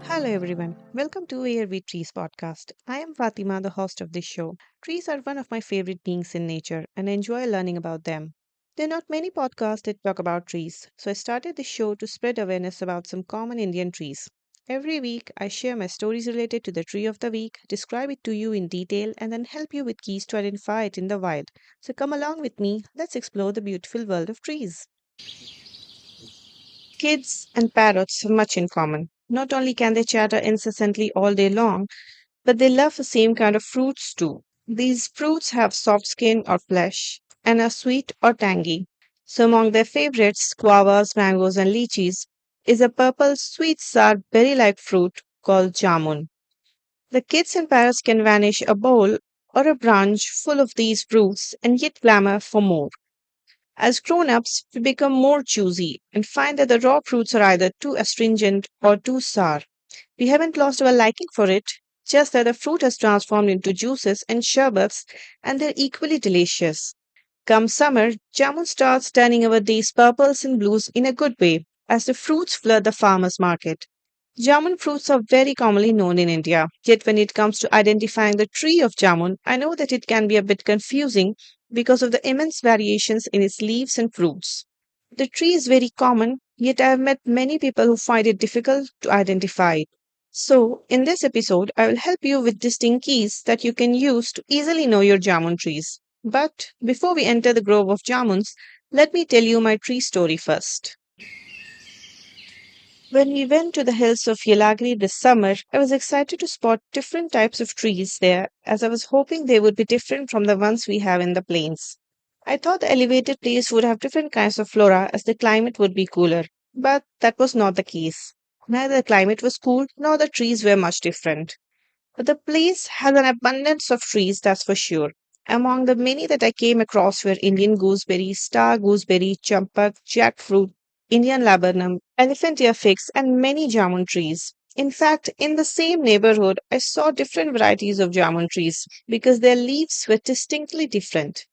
Hello everyone. Welcome to Air with Trees podcast. I am Fatima, the host of this show. Trees are one of my favorite beings in nature and I enjoy learning about them. There are not many podcasts that talk about trees, so I started this show to spread awareness about some common Indian trees. Every week, I share my stories related to the tree of the week, describe it to you in detail, and then help you with keys to identify it in the wild. So come along with me, let's explore the beautiful world of trees. Kids and parrots have much in common. Not only can they chatter incessantly all day long, but they love the same kind of fruits too. These fruits have soft skin or flesh and are sweet or tangy. So, among their favorites, guavas, mangoes, and lychees, is a purple, sweet, sour, berry like fruit called jamun. The kids and parrots can vanish a bowl or a branch full of these fruits and yet clamor for more. As grown ups, we become more choosy and find that the raw fruits are either too astringent or too sour. We haven't lost our liking for it, just that the fruit has transformed into juices and sherbets, and they're equally delicious. Come summer, jamun starts turning our days purples and blues in a good way as the fruits flood the farmers' market. Jamun fruits are very commonly known in India, yet when it comes to identifying the tree of jamun, I know that it can be a bit confusing because of the immense variations in its leaves and fruits. The tree is very common, yet I have met many people who find it difficult to identify it. So, in this episode, I will help you with distinct keys that you can use to easily know your jamun trees. But before we enter the grove of jamuns, let me tell you my tree story first. When we went to the hills of Yelagiri this summer, I was excited to spot different types of trees there as I was hoping they would be different from the ones we have in the plains. I thought the elevated place would have different kinds of flora as the climate would be cooler, but that was not the case. Neither the climate was cool nor the trees were much different. But the place has an abundance of trees, that's for sure. Among the many that I came across were Indian gooseberry, star gooseberry, champak, jackfruit, Indian laburnum, elephant ear figs, and many jamun trees. In fact, in the same neighborhood, I saw different varieties of jamun trees because their leaves were distinctly different.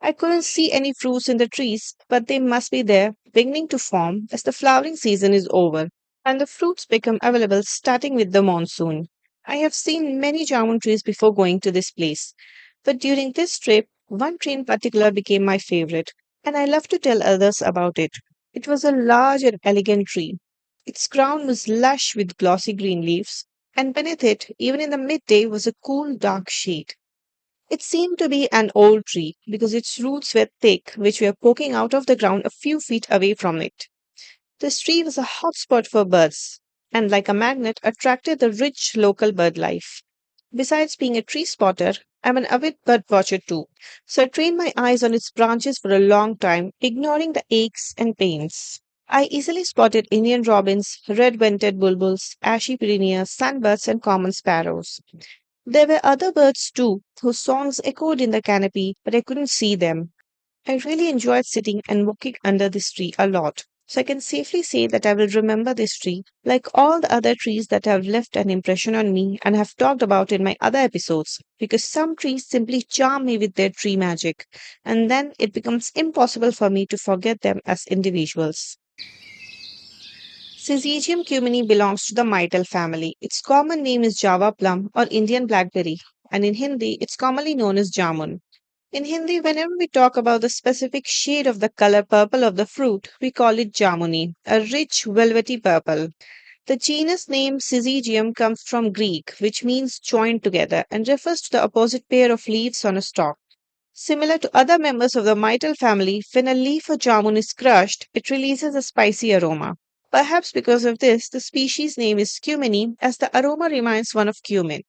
I couldn't see any fruits in the trees, but they must be there, beginning to form as the flowering season is over, and the fruits become available starting with the monsoon. I have seen many jamun trees before going to this place, but during this trip, one tree in particular became my favorite, and I love to tell others about it. It was a large and elegant tree. Its crown was lush with glossy green leaves, and beneath it, even in the midday, was a cool dark shade. It seemed to be an old tree because its roots were thick, which were poking out of the ground a few feet away from it. This tree was a hot spot for birds, and like a magnet, attracted the rich local bird life. Besides being a tree spotter, I'm an avid bird watcher too, so I trained my eyes on its branches for a long time, ignoring the aches and pains. I easily spotted Indian robins, red-vented bulbuls, ashy perennials, sunbirds, and common sparrows. There were other birds too, whose songs echoed in the canopy, but I couldn't see them. I really enjoyed sitting and walking under this tree a lot. So I can safely say that I will remember this tree, like all the other trees that have left an impression on me and have talked about in my other episodes, because some trees simply charm me with their tree magic, and then it becomes impossible for me to forget them as individuals. Syzygium cumini belongs to the myrtle family. Its common name is Java plum or Indian blackberry, and in Hindi, it's commonly known as jamun. In Hindi, whenever we talk about the specific shade of the color purple of the fruit, we call it jamuni, a rich, velvety purple. The genus name Syzygium comes from Greek, which means joined together, and refers to the opposite pair of leaves on a stalk. Similar to other members of the myrtle family, when a leaf of jamun is crushed, it releases a spicy aroma. Perhaps because of this, the species name is cumini, as the aroma reminds one of cumin.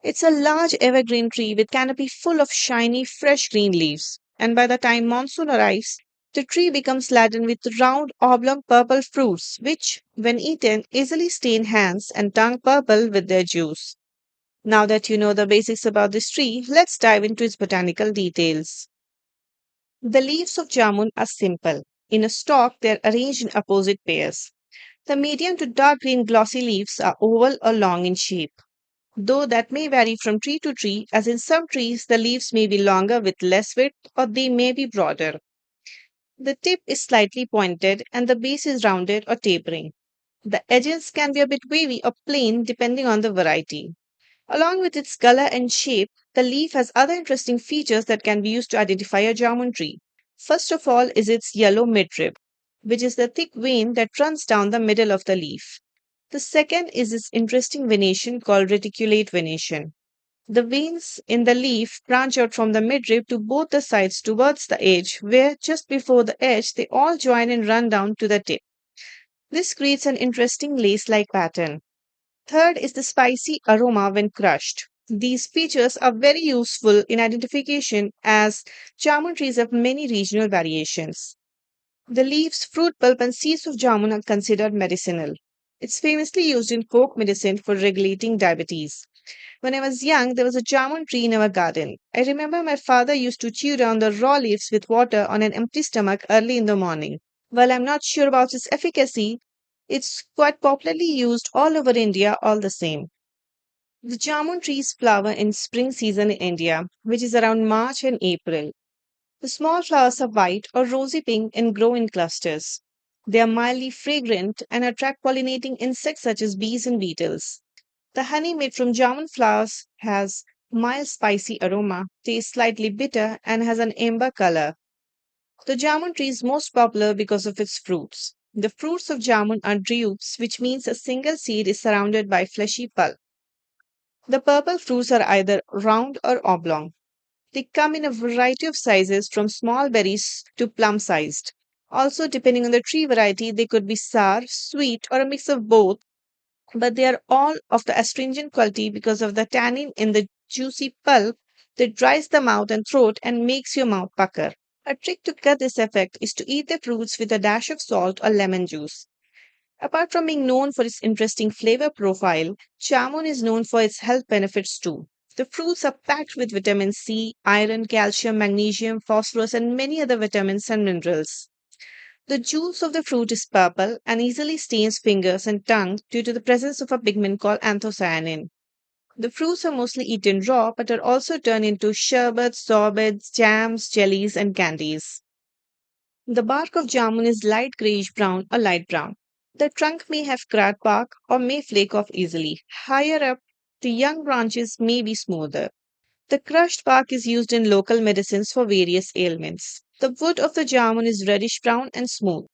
It's a large evergreen tree with canopy full of shiny, fresh green leaves, and by the time monsoon arrives, the tree becomes laden with round, oblong purple fruits, which, when eaten, easily stain hands and tongue purple with their juice. Now that you know the basics about this tree, let's dive into its botanical details. The leaves of jamun are simple. In a stalk, they are arranged in opposite pairs. The medium to dark green glossy leaves are oval or long in shape, though that may vary from tree to tree, as in some trees the leaves may be longer with less width or they may be broader. The tip is slightly pointed and the base is rounded or tapering. The edges can be a bit wavy or plain depending on the variety. Along with its color and shape, the leaf has other interesting features that can be used to identify a jamun tree. First of all is its yellow midrib, which is the thick vein that runs down the middle of the leaf. The second is its interesting venation called reticulate venation. The veins in the leaf branch out from the midrib to both the sides towards the edge, where just before the edge they all join and run down to the tip. This creates an interesting lace like pattern. Third is the spicy aroma when crushed. These features are very useful in identification as jamun trees have many regional variations. The leaves, fruit pulp, and seeds of jamun are considered medicinal. It's famously used in folk medicine for regulating diabetes. When I was young, there was a jamun tree in our garden. I remember my father used to chew down the raw leaves with water on an empty stomach early in the morning. While I'm not sure about its efficacy, it's quite popularly used all over India all the same. The jamun trees flower in spring season in India, which is around March and April. The small flowers are white or rosy pink and grow in clusters. They are mildly fragrant and attract pollinating insects such as bees and beetles. The honey made from jamun flowers has mild spicy aroma, tastes slightly bitter, and has an amber color. The jamun tree is most popular because of its fruits. The fruits of jamun are drupes, which means a single seed is surrounded by fleshy pulp. The purple fruits are either round or oblong. They come in a variety of sizes from small berries to plum sized. Also, depending on the tree variety, they could be sour, sweet, or a mix of both, but they are all of the astringent quality because of the tannin in the juicy pulp that dries the mouth and throat and makes your mouth pucker. A trick to cut this effect is to eat the fruits with a dash of salt or lemon juice. Apart from being known for its interesting flavor profile, jamun is known for its health benefits too. The fruits are packed with vitamin C, iron, calcium, magnesium, phosphorus, and many other vitamins and minerals. The juice of the fruit is purple and easily stains fingers and tongue due to the presence of a pigment called anthocyanin. The fruits are mostly eaten raw but are also turned into sherbets, sorbets, jams, jellies, and candies. The bark of jamun is light grayish brown or light brown. The trunk may have cracked bark or may flake off easily. Higher up, the young branches may be smoother. The crushed bark is used in local medicines for various ailments. The wood of the jamun is reddish brown and smooth.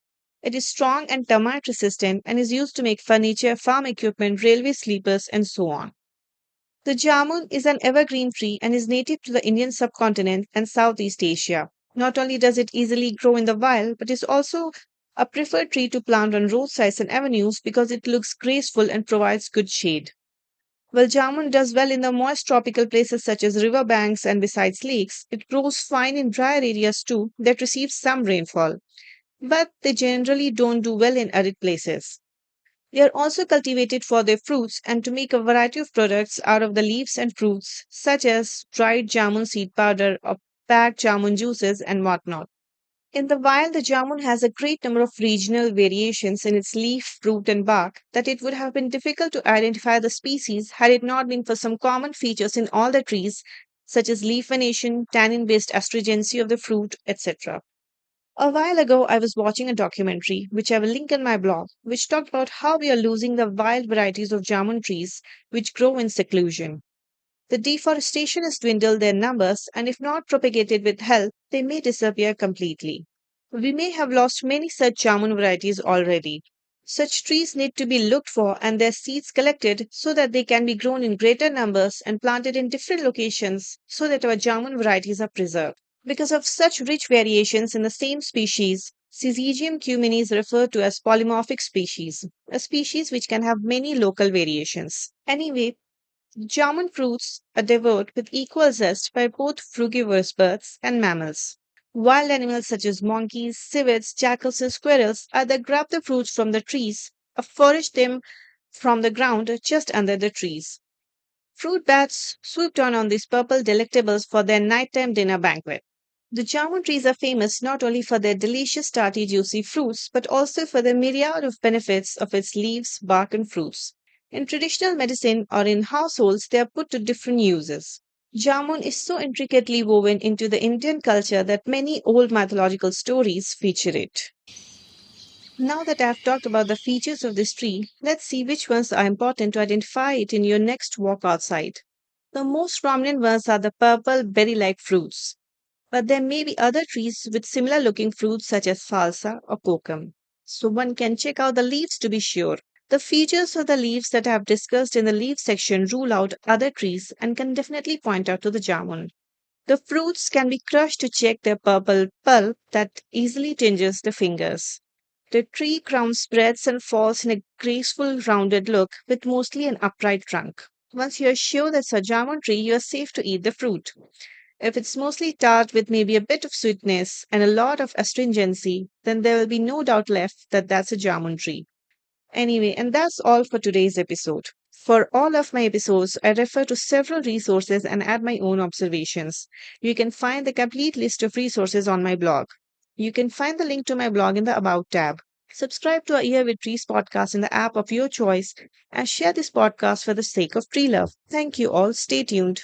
It is strong and termite resistant and is used to make furniture, farm equipment, railway sleepers, and so on. The jamun is an evergreen tree and is native to the Indian subcontinent and Southeast Asia. Not only does it easily grow in the wild, but is also a preferred tree to plant on roadsides and avenues because it looks graceful and provides good shade. While jamun does well in the moist tropical places such as riverbanks and besides lakes, it grows fine in drier areas too that receive some rainfall. But they generally don't do well in arid places. They are also cultivated for their fruits and to make a variety of products out of the leaves and fruits, such as dried jamun seed powder or packed jamun juices and whatnot. In the wild, the jamun has a great number of regional variations in its leaf, fruit, and bark that it would have been difficult to identify the species had it not been for some common features in all the trees, such as leaf venation, tannin based astringency of the fruit, etc. A while ago, I was watching a documentary, which I will link in my blog, which talked about how we are losing the wild varieties of jamun trees which grow in seclusion. The deforestation has dwindled their numbers, and if not propagated with help, they may disappear completely. We may have lost many such jamun varieties already. Such trees need to be looked for and their seeds collected so that they can be grown in greater numbers and planted in different locations so that our jamun varieties are preserved. Because of such rich variations in the same species, Syzygium cumini is referred to as polymorphic species, a species which can have many local variations. Anyway, jamun fruits are devoured with equal zest by both frugivorous birds and mammals. Wild animals such as monkeys, civets, jackals, and squirrels either grab the fruits from the trees or forage them from the ground just under the trees. Fruit bats swoop down on these purple delectables for their nighttime dinner banquet. The jamun trees are famous not only for their delicious, tarty, juicy fruits, but also for the myriad of benefits of its leaves, bark, and fruits. In traditional medicine or in households, they are put to different uses. Jamun is so intricately woven into the Indian culture that many old mythological stories feature it. Now that I've talked about the features of this tree, let's see which ones are important to identify it in your next walk outside. The most prominent ones are the purple berry like fruits, but there may be other trees with similar looking fruits such as falsa or kokum. So one can check out the leaves to be sure. The features of the leaves that I have discussed in the leaf section rule out other trees and can definitely point out to the jamun. The fruits can be crushed to check their purple pulp that easily tinges the fingers. The tree crown spreads and falls in a graceful rounded look with mostly an upright trunk. Once you are sure that's a jamun tree, you are safe to eat the fruit. If it's mostly tart with maybe a bit of sweetness and a lot of astringency, then there will be no doubt left that that's a jamun tree. Anyway, and that's all for today's episode. For all of my episodes, I refer to several resources and add my own observations. You can find the complete list of resources on my blog. You can find the link to my blog in the About tab. Subscribe to our Ear with Trees podcast in the app of your choice and share this podcast for the sake of tree love. Thank you all. Stay tuned.